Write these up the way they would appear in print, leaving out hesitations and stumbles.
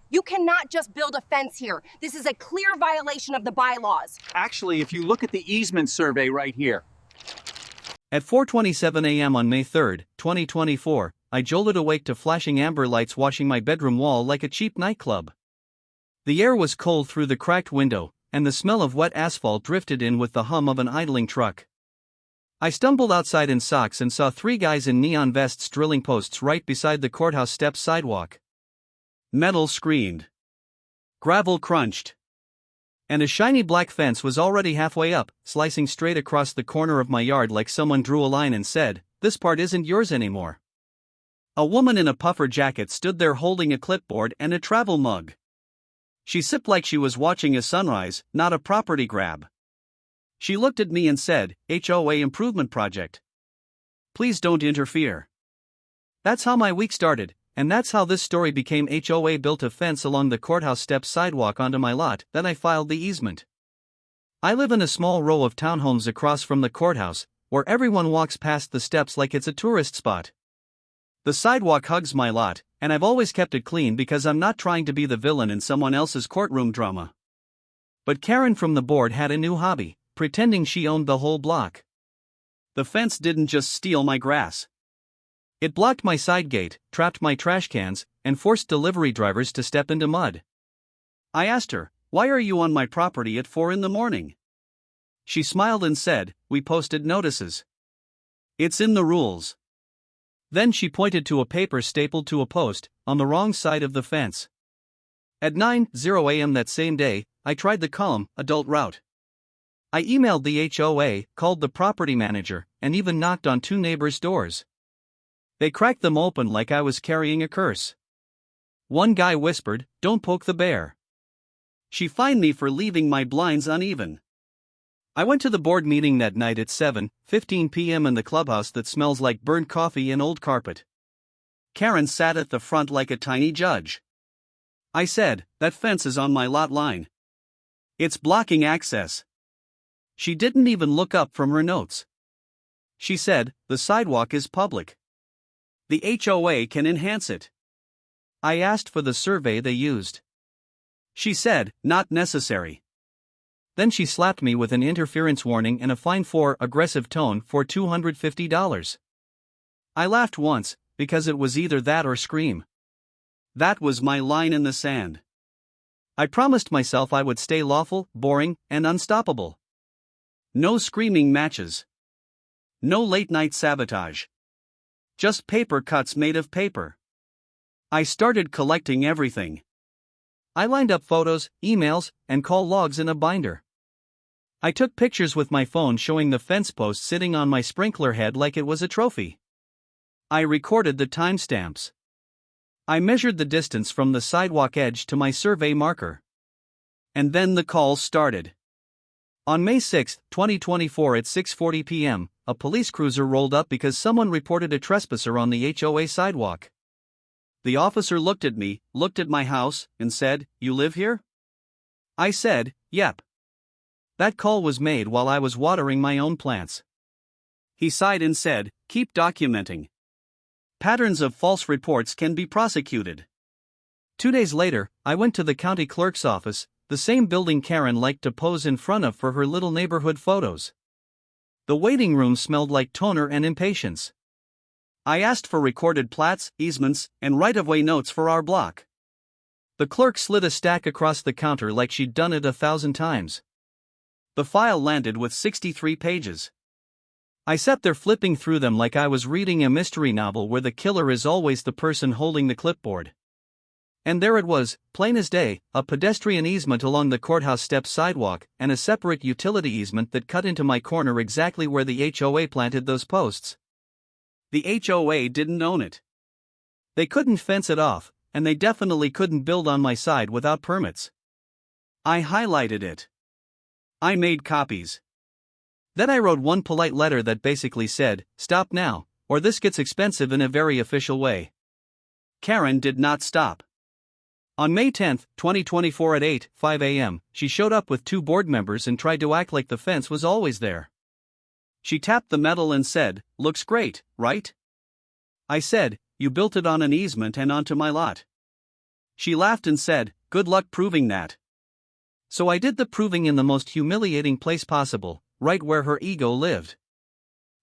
You cannot just build a fence here. This is a clear violation of the bylaws. Actually, if you look at the easement survey right here. At 4:27 a.m. on May 3, 2024, I jolted awake to flashing amber lights washing my bedroom wall like a cheap nightclub. The air was cold through the cracked window, and the smell of wet asphalt drifted in with the hum of an idling truck. I stumbled outside in socks and saw three guys in neon vests drilling posts right beside the courthouse steps sidewalk. Metal screamed. Gravel crunched. And a shiny black fence was already halfway up, slicing straight across the corner of my yard like someone drew a line and said, "This part isn't yours anymore." A woman in a puffer jacket stood there holding a clipboard and a travel mug. She sipped like she was watching a sunrise, not a property grab. She looked at me and said, "HOA improvement project. Please don't interfere." That's how my week started, and that's how this story became. HOA built a fence along the courthouse steps sidewalk onto my lot, then I filed the easement. I live in a small row of townhomes across from the courthouse, where everyone walks past the steps like it's a tourist spot. The sidewalk hugs my lot, and I've always kept it clean because I'm not trying to be the villain in someone else's courtroom drama. But Karen from the board had a new hobby, pretending she owned the whole block. The fence didn't just steal my grass. It blocked my side gate, trapped my trash cans, and forced delivery drivers to step into mud. I asked her, "Why are you on my property at 4 in the morning?" She smiled and said, "We posted notices. It's in the rules." Then she pointed to a paper stapled to a post, on the wrong side of the fence. At 9:00 a.m. that same day, I tried the column, adult route. I emailed the HOA, called the property manager, and even knocked on 2 neighbors' doors. They cracked them open like I was carrying a curse. One guy whispered, "Don't poke the bear." She fined me for leaving my blinds uneven. I went to the board meeting that night at 7:15 p.m. in the clubhouse that smells like burnt coffee and old carpet. Karen sat at the front like a tiny judge. I said, "That fence is on my lot line. It's blocking access." She didn't even look up from her notes. She said, "The sidewalk is public. The HOA can enhance it." I asked for the survey they used. She said, "Not necessary." Then she slapped me with an interference warning and a fine for aggressive tone for $250. I laughed once, because it was either that or scream. That was my line in the sand. I promised myself I would stay lawful, boring, and unstoppable. No screaming matches. No late-night sabotage. Just paper cuts made of paper. I started collecting everything. I lined up photos, emails, and call logs in a binder. I took pictures with my phone showing the fence post sitting on my sprinkler head like it was a trophy. I recorded the timestamps. I measured the distance from the sidewalk edge to my survey marker. And then the calls started. On May 6, 2024 at 6:40 p.m., a police cruiser rolled up because someone reported a trespasser on the HOA sidewalk. The officer looked at me, looked at my house, and said, "You live here?" I said, "Yep." That call was made while I was watering my own plants. He sighed and said, "Keep documenting. Patterns of false reports can be prosecuted." 2 days later, I went to the county clerk's office, the same building Karen liked to pose in front of for her little neighborhood photos. The waiting room smelled like toner and impatience. I asked for recorded plats, easements, and right-of-way notes for our block. The clerk slid a stack across the counter like she'd done it 1,000 times. The file landed with 63 pages. I sat there flipping through them like I was reading a mystery novel where the killer is always the person holding the clipboard. And there it was, plain as day, a pedestrian easement along the courthouse steps sidewalk, and a separate utility easement that cut into my corner exactly where the HOA planted those posts. The HOA didn't own it. They couldn't fence it off, and they definitely couldn't build on my side without permits. I highlighted it. I made copies. Then I wrote one polite letter that basically said, "Stop now, or this gets expensive," in a very official way. Karen did not stop. On May 10, 2024 at 8:05 a.m., she showed up with 2 board members and tried to act like the fence was always there. She tapped the metal and said, "Looks great, right?" I said, "You built it on an easement and onto my lot." She laughed and said, "Good luck proving that." So I did the proving in the most humiliating place possible, right where her ego lived.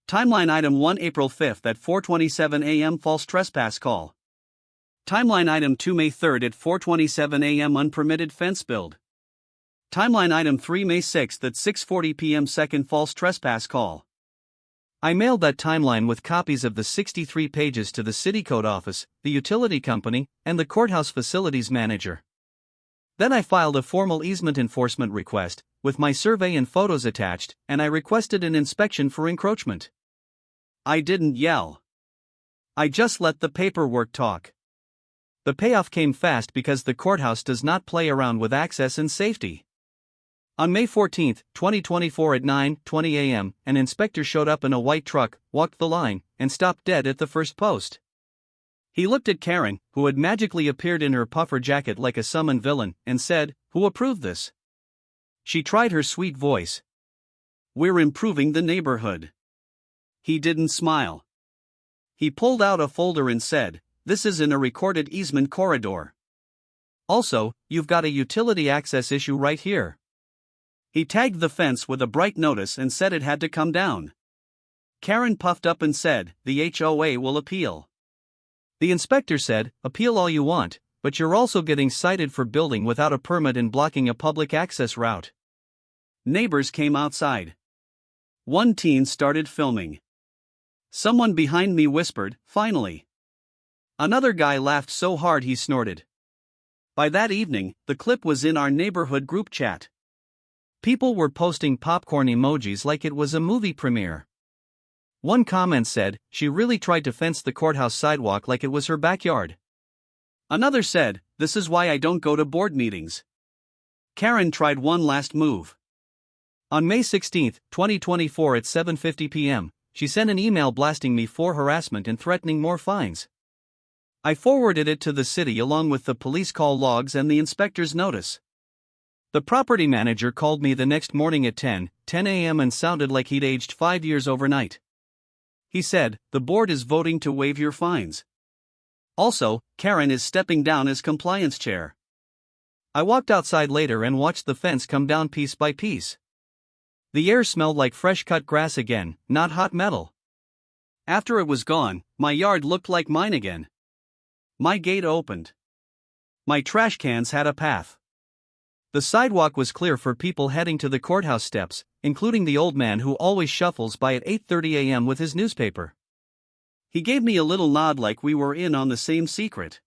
Timeline item 1 April 5th at 4:27 a.m. false trespass call. Timeline item 2 May 3rd at 4:27 a.m. unpermitted fence build. Timeline item 3 May 6th at 6:40 p.m. second false trespass call. I mailed that timeline with copies of the 63 pages to the City Code office, the utility company, and the courthouse facilities manager. Then I filed a formal easement enforcement request, with my survey and photos attached, and I requested an inspection for encroachment. I didn't yell. I just let the paperwork talk. The payoff came fast because the courthouse does not play around with access and safety. On May 14, 2024 at 9:20 a.m., an inspector showed up in a white truck, walked the line, and stopped dead at the first post. He looked at Karen, who had magically appeared in her puffer jacket like a summoned villain, and said, "Who approved this?" She tried her sweet voice. "We're improving the neighborhood." He didn't smile. He pulled out a folder and said, "This is in a recorded easement corridor. Also, you've got a utility access issue right here." He tagged the fence with a bright notice and said it had to come down. Karen puffed up and said, "The HOA will appeal." The inspector said, "Appeal all you want, but you're also getting cited for building without a permit and blocking a public access route." Neighbors came outside. One teen started filming. Someone behind me whispered, "Finally." Another guy laughed so hard he snorted. By that evening, the clip was in our neighborhood group chat. People were posting popcorn emojis like it was a movie premiere. One comment said, "She really tried to fence the courthouse sidewalk like it was her backyard." Another said, "This is why I don't go to board meetings." Karen tried one last move. On May 16, 2024 at 7:50 p.m., she sent an email blasting me for harassment and threatening more fines. I forwarded it to the city along with the police call logs and the inspector's notice. The property manager called me the next morning at 10 a.m. and sounded like he'd aged 5 years overnight. He said, "The board is voting to waive your fines. Also, Karen is stepping down as compliance chair." I walked outside later and watched the fence come down piece by piece. The air smelled like fresh cut grass again, not hot metal. After it was gone, my yard looked like mine again. My gate opened. My trash cans had a path. The sidewalk was clear for people heading to the courthouse steps, including the old man who always shuffles by at 8:30 a.m. with his newspaper. He gave me a little nod like we were in on the same secret.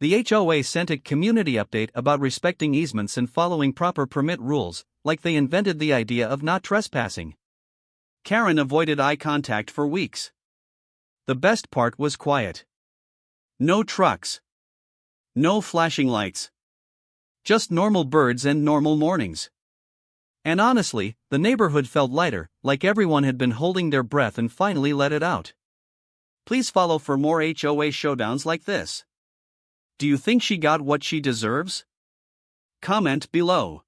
The HOA sent a community update about respecting easements and following proper permit rules, like they invented the idea of not trespassing. Karen avoided eye contact for weeks. The best part was quiet. No trucks. No flashing lights. Just normal birds and normal mornings. And honestly, the neighborhood felt lighter, like everyone had been holding their breath and finally let it out. Please follow for more HOA showdowns like this. Do you think she got what she deserves? Comment below.